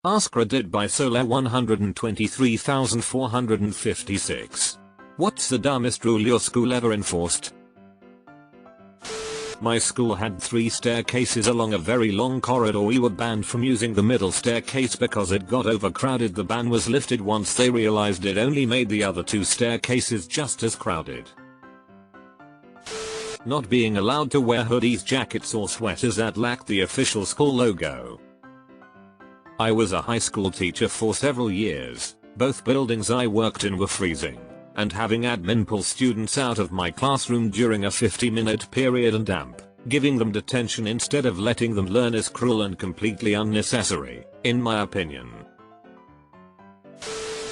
AskReddit by Solar 123,456. What's the dumbest rule your school ever enforced? My school had 3 staircases along a very long corridor. We were banned from using the middle staircase because it got overcrowded. The ban was lifted once they realized it only made the other 2 staircases just as crowded. Not being allowed to wear hoodies, jackets or sweaters that lacked the official school logo. I was a high school teacher for several years. Both buildings I worked in were freezing, and having admin pull students out of my classroom during a 50-minute period and giving them detention instead of letting them learn is cruel and completely unnecessary, in my opinion.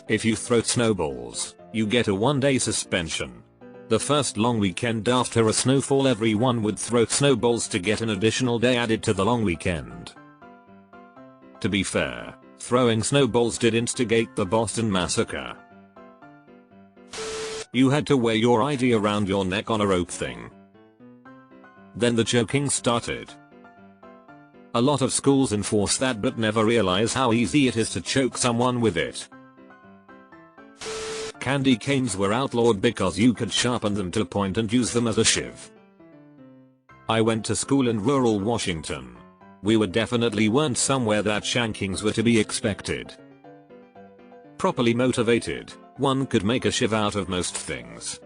If you throw snowballs, you get a 1-day suspension. The first long weekend after a snowfall, everyone would throw snowballs to get an additional day added to the long weekend. To be fair, throwing snowballs did instigate the Boston Massacre. You had to wear your ID around your neck on a rope thing. Then the choking started. A lot of schools enforce that but never realize how easy it is to choke someone with it. Candy canes were outlawed because you could sharpen them to a point and use them as a shiv. I went to school in rural Washington. We definitely weren't somewhere that shankings were to be expected. Properly motivated, one could make a shiv out of most things.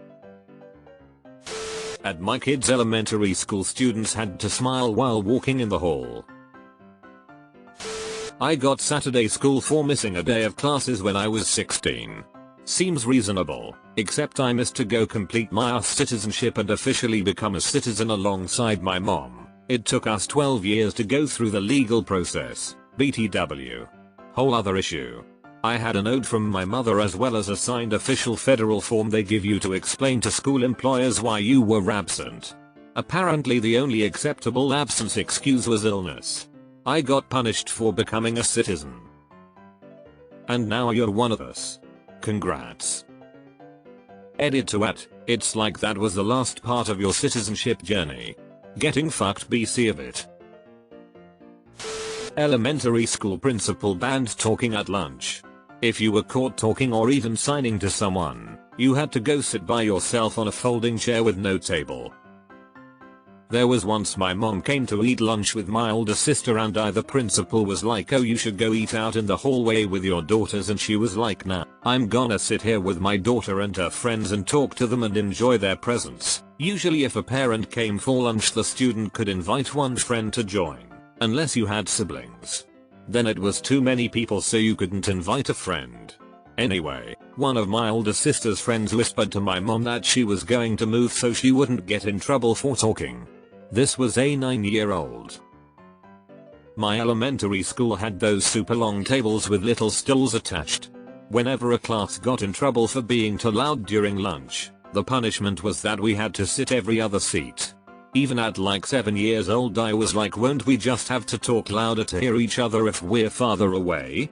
At my kids' elementary school, students had to smile while walking in the hall. I got Saturday school for missing a day of classes when I was 16. Seems reasonable, except I missed to go complete my citizenship and officially become a citizen alongside my mom. It took us 12 years to go through the legal process, BTW. Whole other issue. I had a note from my mother as well as a signed official federal form they give you to explain to school employers why you were absent. Apparently the only acceptable absence excuse was illness. I got punished for becoming a citizen. And now you're one of us. Congrats. Edit to at, it's like that was the last part of your citizenship journey. Getting fucked BC of it. Elementary school principal banned talking at lunch. If you were caught talking or even signing to someone, you had to go sit by yourself on a folding chair with no table. There was once my mom came to eat lunch with my older sister and the principal was like, oh, you should go eat out in the hallway with your daughters, and she was like, nah, I'm gonna sit here with my daughter and her friends and talk to them and enjoy their presence. Usually if a parent came for lunch, the student could invite one friend to join, unless you had siblings. Then it was too many people so you couldn't invite a friend. Anyway, one of my older sister's friends whispered to my mom that she was going to move so she wouldn't get in trouble for talking. This was a 9-year-old. My elementary school had those super long tables with little stools attached. Whenever a class got in trouble for being too loud during lunch, the punishment was that we had to sit every other seat. Even at like 7 years old I was like, won't we just have to talk louder to hear each other if we're farther away?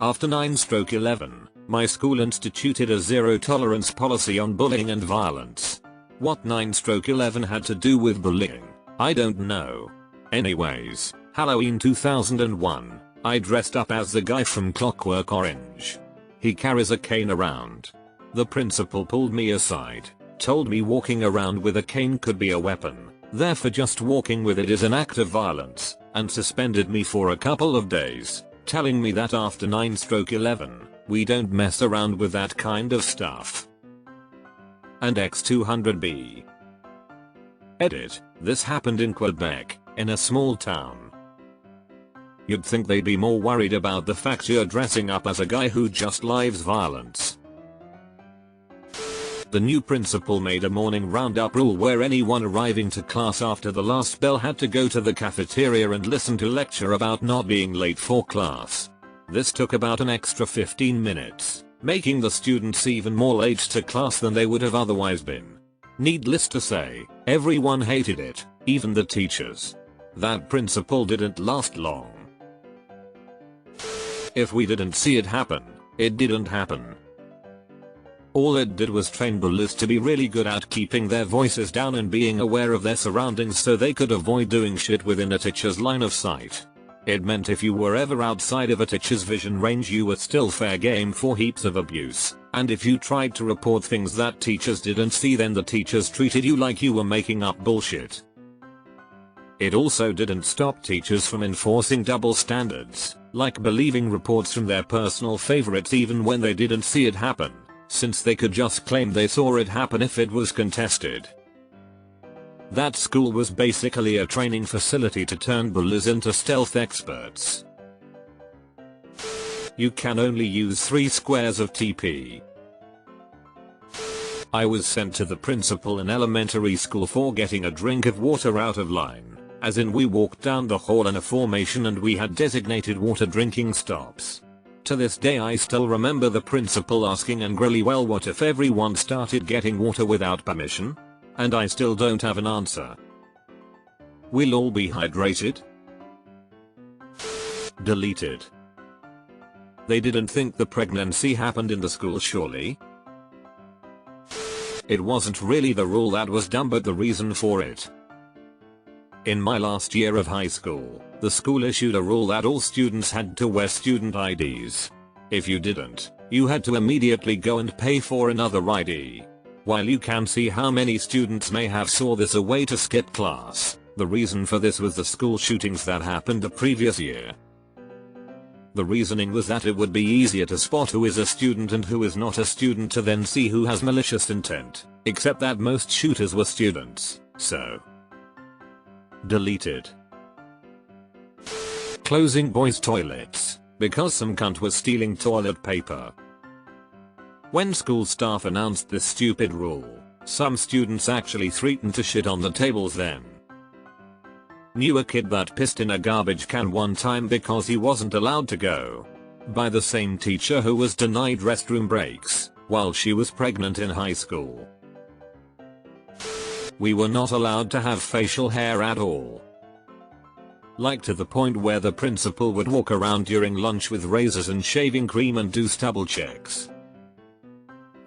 After 9/11, my school instituted a zero-tolerance policy on bullying and violence. What 9/11 had to do with bullying, I don't know. Anyways, Halloween 2001, I dressed up as the guy from Clockwork Orange. He carries a cane around. The principal pulled me aside, told me walking around with a cane could be a weapon, therefore just walking with it is an act of violence, and suspended me for a couple of days, telling me that after 9/11, we don't mess around with that kind of stuff. And X200B. Edit, this happened in Quebec, in a small town. You'd think they'd be more worried about the fact you're dressing up as a guy who just lives violence. The new principal made a morning roundup rule where anyone arriving to class after the last bell had to go to the cafeteria and listen to lecture about not being late for class. This took about an extra 15 minutes, making the students even more late to class than they would have otherwise been. Needless to say, everyone hated it, even the teachers. That principal didn't last long. If we didn't see it happen, it didn't happen. All it did was train bullies to be really good at keeping their voices down and being aware of their surroundings so they could avoid doing shit within a teacher's line of sight. It meant if you were ever outside of a teacher's vision range you were still fair game for heaps of abuse, and if you tried to report things that teachers didn't see then the teachers treated you like you were making up bullshit. It also didn't stop teachers from enforcing double standards, like believing reports from their personal favorites even when they didn't see it happen, since they could just claim they saw it happen if it was contested. That school was basically a training facility to turn bullies into stealth experts. You can only use 3 squares of TP. I was sent to the principal in elementary school for getting a drink of water out of line, as in we walked down the hall in a formation and we had designated water drinking stops. To this day I still remember the principal asking angrily, well, what if everyone started getting water without permission? And I still don't have an answer. We'll all be hydrated? Deleted. They didn't think the pregnancy happened in the school surely? It wasn't really the rule that was dumb but the reason for it. In my last year of high school, the school issued a rule that all students had to wear student IDs. If you didn't, you had to immediately go and pay for another ID. While you can see how many students may have saw this a way to skip class, the reason for this was the school shootings that happened the previous year. The reasoning was that it would be easier to spot who is a student and who is not a student to then see who has malicious intent, except that most shooters were students, so. Deleted. Closing boys' toilets, because some cunt was stealing toilet paper. When school staff announced this stupid rule, some students actually threatened to shit on the tables then. Knew a kid that pissed in a garbage can one time because he wasn't allowed to go by the same teacher who was denied restroom breaks while she was pregnant in high school. We were not allowed to have facial hair at all. Like to the point where the principal would walk around during lunch with razors and shaving cream and do stubble checks.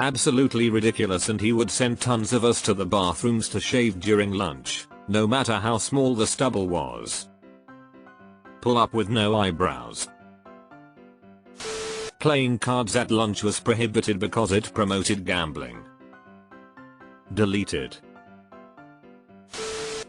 Absolutely ridiculous, and he would send tons of us to the bathrooms to shave during lunch, no matter how small the stubble was. Pull up with no eyebrows. Playing cards at lunch was prohibited because it promoted gambling. Deleted.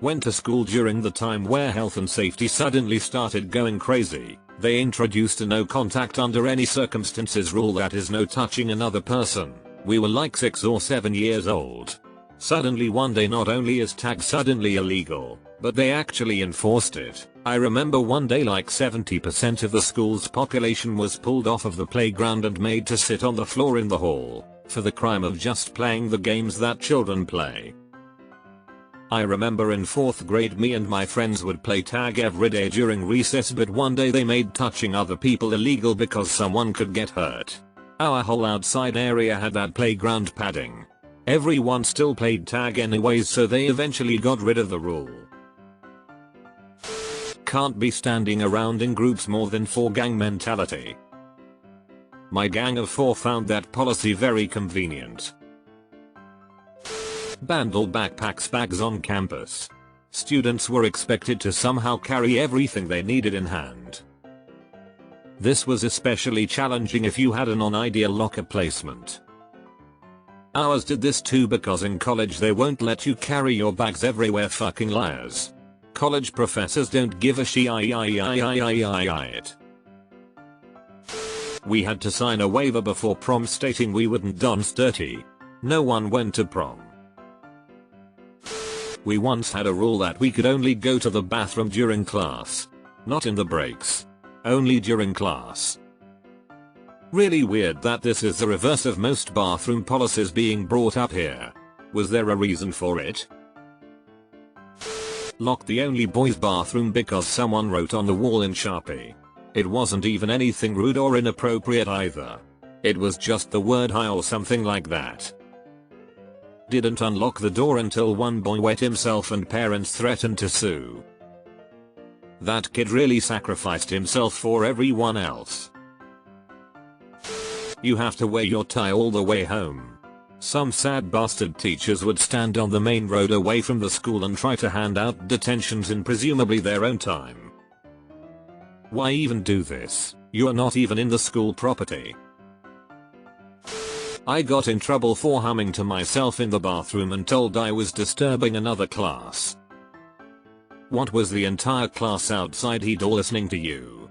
Went to school during the time where health and safety suddenly started going crazy. They introduced a no contact under any circumstances rule, that is no touching another person. We were like 6 or 7 years old. Suddenly one day not only is tag suddenly illegal, but they actually enforced it. I remember one day like 70% of the school's population was pulled off of the playground and made to sit on the floor in the hall, for the crime of just playing the games that children play. I remember in 4th grade me and my friends would play tag every day during recess, but one day they made touching other people illegal because someone could get hurt. Our whole outside area had that playground padding. Everyone still played tag anyways, so they eventually got rid of the rule. Can't be standing around in groups more than 4 gang mentality. My gang of 4 found that policy very convenient. Banned all backpacks bags on campus. Students were expected to somehow carry everything they needed in hand. This was especially challenging if you had a non-ideal locker placement. Ours did this too because in college they won't let you carry your bags everywhere, fucking liars. College professors don't give a shit. We had to sign a waiver before prom stating we wouldn't dance dirty. No one went to prom. We once had a rule that we could only go to the bathroom during class. Not in the breaks. Only during class. Really weird that this is the reverse of most bathroom policies being brought up here. Was there a reason for it? Locked the only boys' bathroom because someone wrote on the wall in Sharpie. It wasn't even anything rude or inappropriate either. It was just the word hi or something like that. Didn't unlock the door until one boy wet himself and parents threatened to sue. That kid really sacrificed himself for everyone else. You have to wear your tie all the way home. Some sad bastard teachers would stand on the main road away from the school and try to hand out detentions in presumably their own time. Why even do this? You're not even in the school property. I got in trouble for humming to myself in the bathroom and told I was disturbing another class. What, was the entire class outside he'd all listening to you?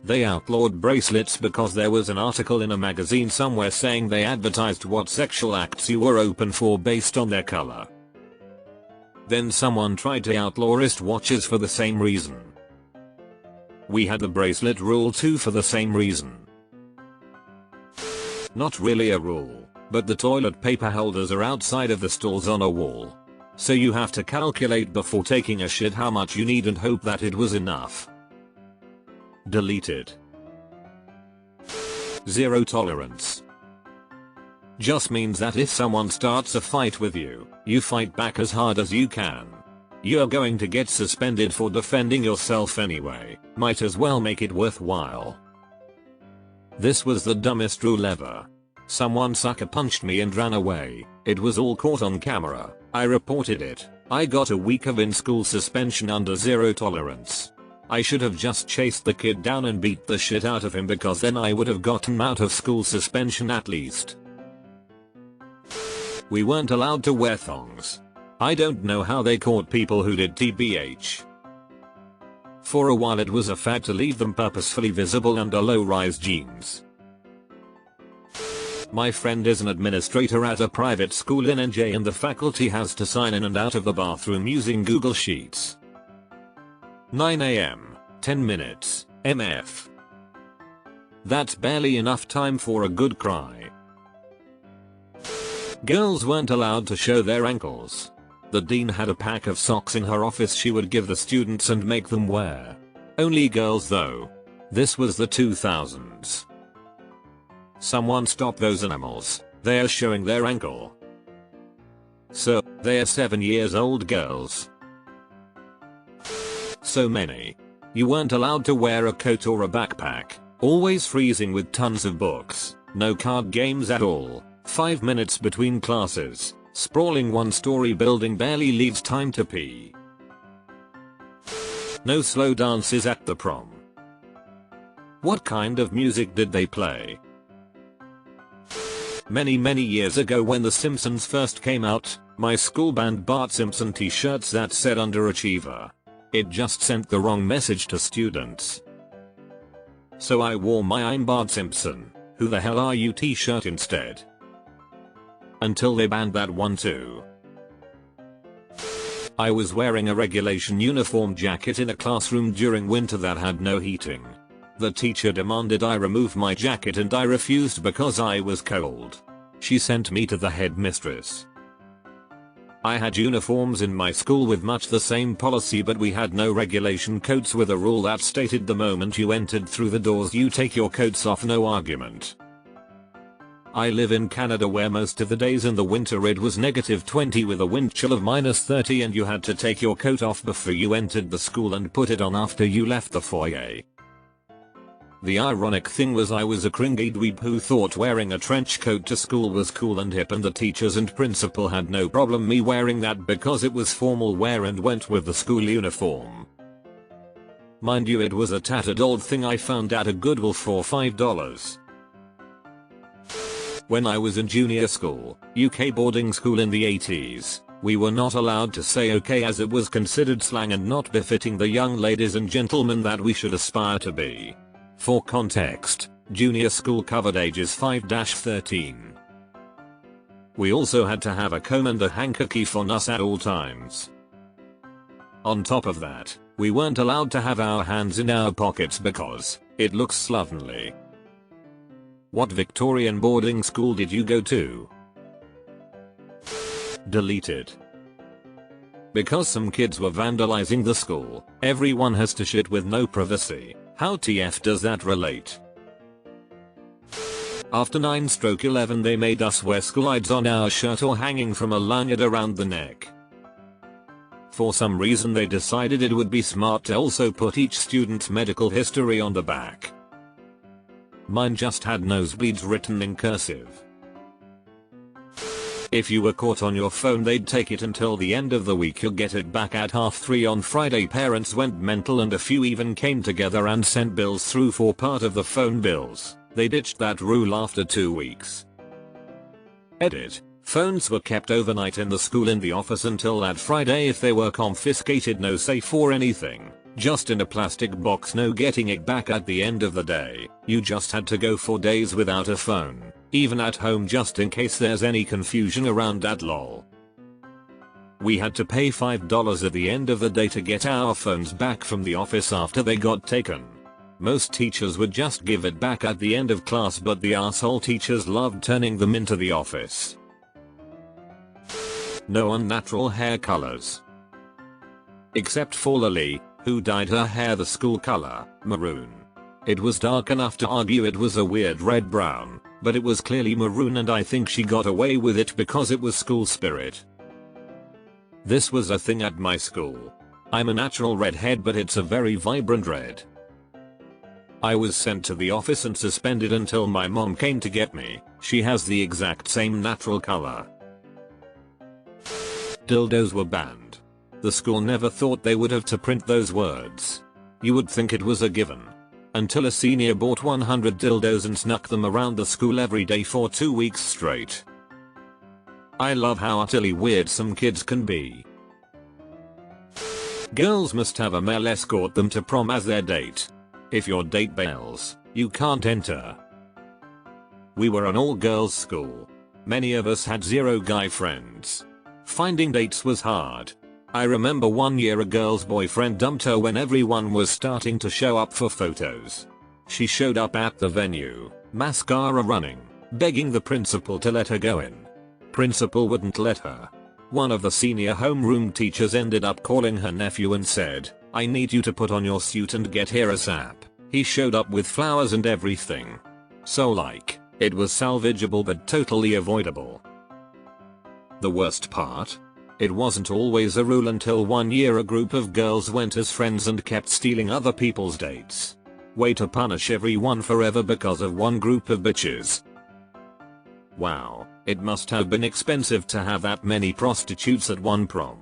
They outlawed bracelets because there was an article in a magazine somewhere saying they advertised what sexual acts you were open for based on their color. Then someone tried to outlaw wristwatches for the same reason. We had the bracelet rule too for the same reason. Not really a rule, but the toilet paper holders are outside of the stalls on a wall. So you have to calculate before taking a shit how much you need and hope that it was enough. Deleted. Zero tolerance. Just means that if someone starts a fight with you, you fight back as hard as you can. You're going to get suspended for defending yourself anyway, might as well make it worthwhile. This was the dumbest rule ever. Someone sucker punched me and ran away. It was all caught on camera. I reported it. I got a week of in-school suspension under zero tolerance. I should have just chased the kid down and beat the shit out of him, because then I would have gotten out of school suspension at least. We weren't allowed to wear thongs. I don't know how they caught people who did, TBH. For a while it was a fad to leave them purposefully visible under low-rise jeans. My friend is an administrator at a private school in NJ and the faculty has to sign in and out of the bathroom using Google Sheets. 9 AM, 10 minutes, MF. That's barely enough time for a good cry. Girls weren't allowed to show their ankles. The dean had a pack of socks in her office she would give the students and make them wear. Only girls though. This was the 2000s. Someone stop those animals. They are showing their ankle. So, they are 7 years old girls. So many. You weren't allowed to wear a coat or a backpack. Always freezing with tons of books. No card games at all. 5 minutes between classes. Sprawling one-story building barely leaves time to pee. No slow dances at the prom. What kind of music did they play? Many years ago when The Simpsons first came out, my school banned Bart Simpson t-shirts that said underachiever. It just sent the wrong message to students. So I wore my I'm Bart Simpson, who the hell are you t-shirt instead. Until they banned that one too. I was wearing a regulation uniform jacket in a classroom during winter that had no heating. The teacher demanded I remove my jacket and I refused because I was cold. She sent me to the headmistress. I had uniforms in my school with much the same policy, but we had no regulation coats with a rule that stated the moment you entered through the doors you take your coats off, no argument. I live in Canada where most of the days in the winter it was -20 with a wind chill of -30 and you had to take your coat off before you entered the school and put it on after you left the foyer. The ironic thing was I was a cringy dweeb who thought wearing a trench coat to school was cool and hip, and the teachers and principal had no problem me wearing that because it was formal wear and went with the school uniform. Mind you, it was a tattered old thing I found at a Goodwill for $5. When I was in junior school, UK boarding school in the 80s, we were not allowed to say okay as it was considered slang and not befitting the young ladies and gentlemen that we should aspire to be. For context, junior school covered ages 5-13. We also had to have a comb and a handkerchief on us at all times. On top of that, we weren't allowed to have our hands in our pockets because it looks slovenly. What Victorian boarding school did you go to? Deleted. Because some kids were vandalizing the school, everyone has to shit with no privacy. How TF does that relate? After 9/11 they made us wear slides on our shirt or hanging from a lanyard around the neck. For some reason they decided it would be smart to also put each student's medical history on the back. Mine just had nosebleeds written in cursive. If you were caught on your phone, they'd take it until the end of the week. You'll get it back at 3:30 on Friday. Parents went mental and a few even came together and sent bills through for part of the phone bills. They ditched that rule after 2 weeks. Edit. Phones were kept overnight in the school in the office until that Friday. If they were confiscated, no safe or anything. Just in a plastic box, no getting it back at the end of the day. You just had to go for days without a phone. Even at home, just in case there's any confusion around that lol. We had to pay $5 at the end of the day to get our phones back from the office after they got taken. Most teachers would just give it back at the end of class, but the asshole teachers loved turning them into the office. No unnatural hair colors. Except for Lily, who dyed her hair the school color, maroon. It was dark enough to argue it was a weird red-brown, but it was clearly maroon, and I think she got away with it because it was school spirit. This was a thing at my school. I'm a natural redhead, but it's a very vibrant red. I was sent to the office and suspended until my mom came to get me. She has the exact same natural color. Dildos were banned. The school never thought they would have to print those words. You would think it was a given. Until a senior bought 100 dildos and snuck them around the school every day for 2 weeks straight. I love how utterly weird some kids can be. Girls must have a male escort them to prom as their date. If your date bails, you can't enter. We were an all-girls school. Many of us had 0 guy friends. Finding dates was hard. I remember one year a girl's boyfriend dumped her when everyone was starting to show up for photos. She showed up at the venue, mascara running, begging the principal to let her go in. Principal wouldn't let her. One of the senior homeroom teachers ended up calling her nephew and said, "I need you to put on your suit and get here ASAP." He showed up with flowers and everything. So like, it was salvageable but totally avoidable. The worst part? It wasn't always a rule until one year a group of girls went as friends and kept stealing other people's dates. Way to punish everyone forever because of one group of bitches. Wow, it must have been expensive to have that many prostitutes at one prom.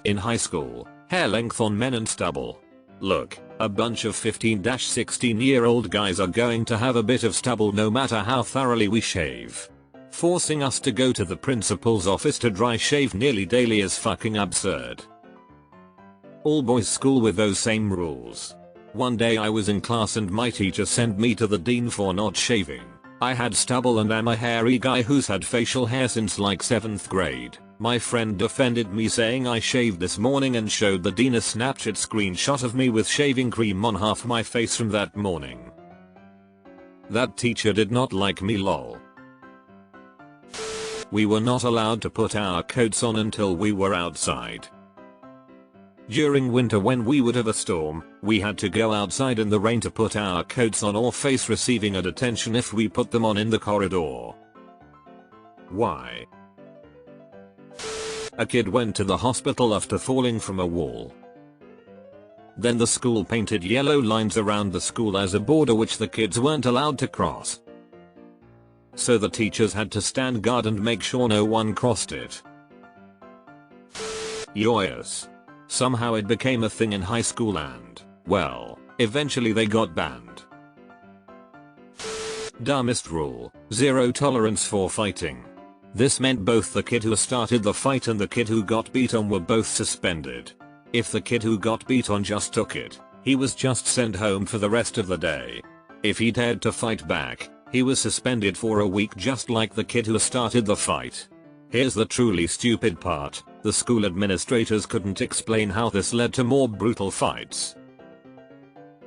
In high school, hair length on men and stubble. Look, a bunch of 15-16-year-old guys are going to have a bit of stubble no matter how thoroughly we shave. Forcing us to go to the principal's office to dry shave nearly daily is fucking absurd. All boys school with those same rules. One day I was in class and my teacher sent me to the dean for not shaving. I had stubble and am a hairy guy who's had facial hair since like 7th grade. My friend defended me saying I shaved this morning and showed the dean a Snapchat screenshot of me with shaving cream on half my face from that morning. That teacher did not like me lol. We were not allowed to put our coats on until we were outside. During winter when we would have a storm, we had to go outside in the rain to put our coats on or face receiving a detention if we put them on in the corridor. Why? A kid went to the hospital after falling from a wall. Then the school painted yellow lines around the school as a border which the kids weren't allowed to cross. So the teachers had to stand guard and make sure no one crossed it. Yoyas. Somehow it became a thing in high school and, well, eventually they got banned. Dumbest rule, 0 tolerance for fighting. This meant both the kid who started the fight and the kid who got beat on were both suspended. If the kid who got beat on just took it, he was just sent home for the rest of the day. If he dared to fight back, he was suspended for a week just like the kid who started the fight. Here's the truly stupid part, the school administrators couldn't explain how this led to more brutal fights.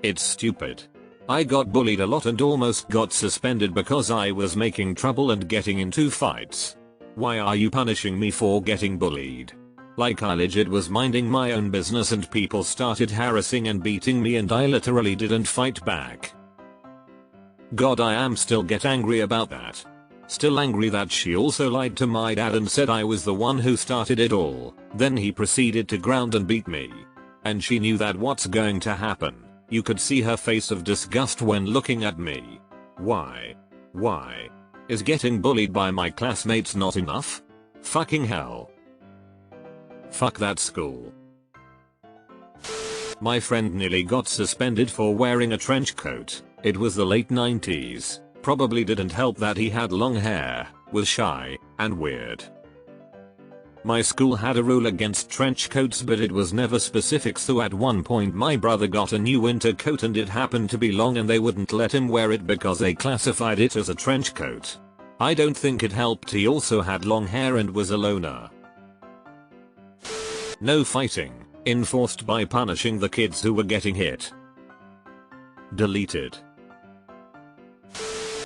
It's stupid. I got bullied a lot and almost got suspended because I was making trouble and getting into fights. Why are you punishing me for getting bullied? Like I legit was minding my own business and people started harassing and beating me and I literally didn't fight back. God, I am still get angry about that. Still angry that she also lied to my dad and said I was the one who started it all. Then he proceeded to ground and beat me. And she knew that what's going to happen. You could see her face of disgust when looking at me. Why? Why? Is getting bullied by my classmates not enough? Fucking hell. Fuck that school. My friend nearly got suspended for wearing a trench coat. It was the late 90s. Probably didn't help that he had long hair, was shy, and weird. My school had a rule against trench coats, but it was never specific, so at one point my brother got a new winter coat and it happened to be long and they wouldn't let him wear it because they classified it as a trench coat. I don't think it helped, he also had long hair and was a loner. No fighting, enforced by punishing the kids who were getting hit. Deleted.